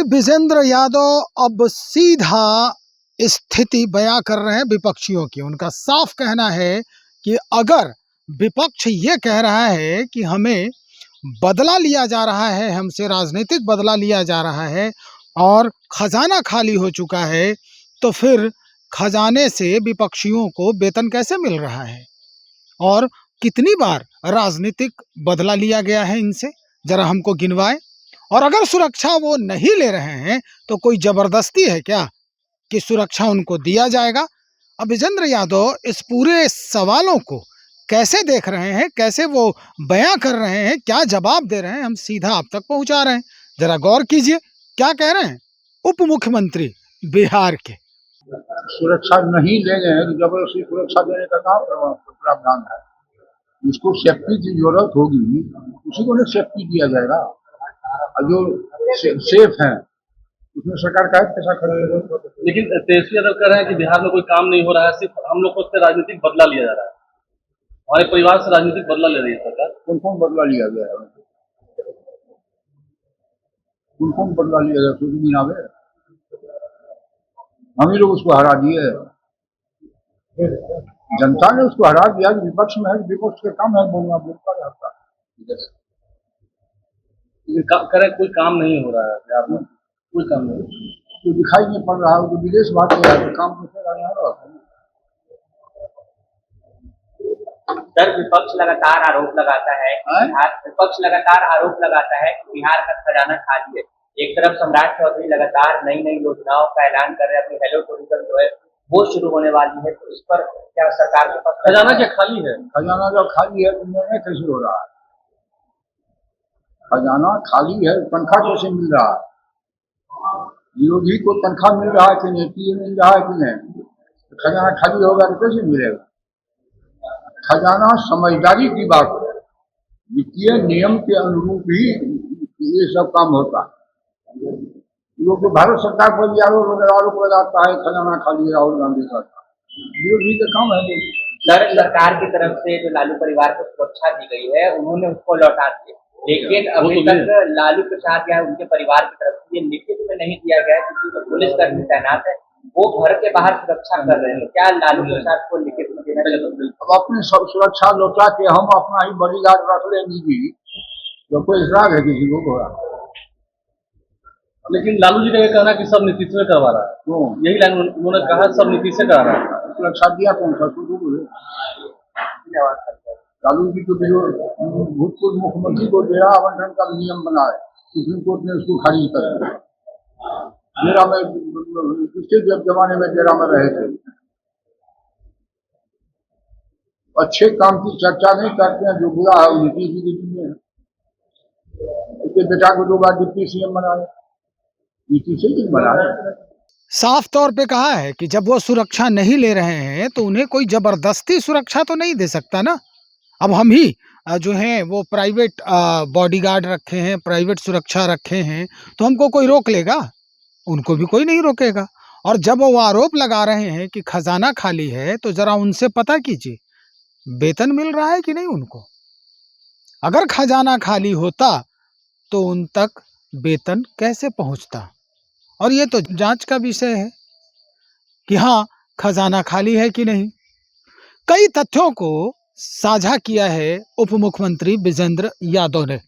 विजेंद्र यादव अब सीधा स्थिति बयां कर रहे हैं विपक्षियों की। उनका साफ कहना है कि अगर विपक्ष ये कह रहा है कि हमें बदला लिया जा रहा है, हमसे राजनीतिक बदला लिया जा रहा है और खजाना खाली हो चुका है, तो फिर खजाने से विपक्षियों को वेतन कैसे मिल रहा है और कितनी बार राजनीतिक बदला लिया गया है इनसे, जरा हमको गिनवाएं। और अगर सुरक्षा वो नहीं ले रहे हैं तो कोई जबरदस्ती है क्या कि सुरक्षा उनको दिया जाएगा? अब विजेंद्र यादव इस पूरे सवालों को कैसे देख रहे हैं, कैसे वो बयां कर रहे हैं, क्या जवाब दे रहे हैं, हम सीधा आप तक पहुंचा रहे हैं। जरा गौर कीजिए क्या कह रहे हैं उप मुख्यमंत्री बिहार के। सुरक्षा नहीं ले रहे हैं तो जबरदस्ती सुरक्षा देने का काम प्रावधान है। जिसको सेफ्टी की जरूरत होगी उसी को सेफ्टी दिया जाएगा, और जो सेफ है उसमें सरकार का पैसा खर्च। लेकिन तेजस्वी यादव कह रहे हैं कि बिहार में कोई काम नहीं हो रहा है, सिर्फ हम लोग को उससे राजनीतिक बदला लिया जा रहा है, हमारे परिवार से राजनीतिक बदला ले रही है सरकार। कौन बदला लिया गया है? कौन बदला लिया गया? कुछ भी ना है, हम ही लोग उसको हरा दिए, जनता ने उसको हरा दिया। विपक्ष में है, विपक्ष का काम है बोलना, बोलता रहता है। कह रहे कोई काम नहीं हो रहा है बिहार में, कोई काम नहीं, तो दिखाई नहीं पड़ रहा है, तो विदेश भाग गया है, तो काम कैसे? सर, विपक्ष लगातार आरोप लगाता है कि बिहार का खजाना खाली है। एक तरफ सम्राट चौधरी लगातार नई नई योजनाओं का ऐलान कर रहे हैं, अपनी हेलो टूरिज्म जो है वो शुरू होने वाली है, तो इस पर क्या सरकार के पास खजाना क्या खाली है? खजाना जब खाली है तो निर्णय कैसे हो रहा है? खजाना खाली है, तनख्वाह कैसे मिल रहा है? विरोधी को तनख्वाह मिल रहा है कि नहीं, पीए मिल रहा है कि नहीं? खजाना खाली होगा तो कैसे मिलेगा? खजाना समझदारी की बात है, वित्तीय नियम के अनुरूप ही ये सब काम होता है। लोग तो भारत सरकार पर भी आरोप लगाता है खजाना खाली है, राहुल गांधी का विरोधी का काम है। सरकार की तरफ से जो लालू परिवार को सुरक्षा दी गई है उन्होंने उसको लौटा दिया, लेकिन अभी तक लालू प्रसाद या उनके परिवार की तरफ से ये लिखित में नहीं दिया गया, क्योंकि पुलिसकर्मी तैनात है, वो घर के बाहर सुरक्षा कर रहे हैं। क्या लालू प्रसाद को लिखित में देना चाहिए? अब अपनी सब सुरक्षा लौटा के हम अपना ही बॉडीगार्ड रख ले निजी, जो कोई इसरार है किसी को हो रहा। लेकिन लालू जी का ये कहना कि सब नीतीश में करवा रहा है, तो यही लाइन उन्होंने कहा सब नीतीश से करा रहा है। सुरक्षा दिया कौन सा? लालू जी को भूतपूर्व मुख्यमंत्री को डेरा आवंटन का नियम बना है, सुप्रीम कोर्ट ने उसको खारिज कर दिया। डेरा में पिछले जमाने में डेरा में रहे थे, अच्छे काम की चर्चा नहीं करते हैं, जो बुरा है नीतीश जी के लिए है। उसके बेटा को 2 बार डिप्टी सीएम बनाए, नीतीश जी बनाए। साफ तौर पे कहा है कि जब वो सुरक्षा नहीं ले रहे हैं तो उन्हें कोई जबरदस्ती सुरक्षा तो नहीं दे सकता ना। अब हम ही जो हैं वो प्राइवेट बॉडीगार्ड रखे हैं, प्राइवेट सुरक्षा रखे हैं, तो हमको कोई रोक लेगा? उनको भी कोई नहीं रोकेगा। और जब वो आरोप लगा रहे हैं कि खजाना खाली है, तो जरा उनसे पता कीजिए वेतन मिल रहा है कि नहीं उनको। अगर खजाना खाली होता तो उन तक वेतन कैसे पहुंचता? और ये तो जांच का विषय है कि हाँ खजाना खाली है कि नहीं। कई तथ्यों को साझा किया है उप मुख्यमंत्री विजेंद्र यादव ने,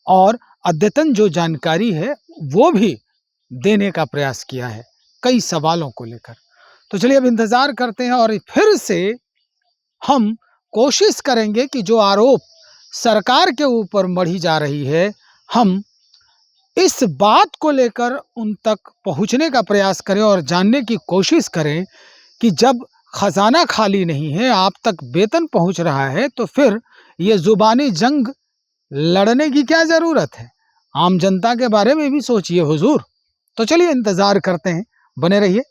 और अद्यतन जो जानकारी है वो भी देने का प्रयास किया है कई सवालों को लेकर। तो चलिए अब इंतजार करते हैं और फिर से हम कोशिश करेंगे कि जो आरोप सरकार के ऊपर मढ़ी जा रही है, हम इस बात को लेकर उन तक पहुंचने का प्रयास करें और जानने की कोशिश करें कि जब खजाना खाली नहीं है, आप तक वेतन पहुंच रहा है, तो फिर ये जुबानी जंग लड़ने की क्या ज़रूरत है? आम जनता के बारे में भी सोचिए हुजूर। तो चलिए इंतज़ार करते हैं, बने रहिए।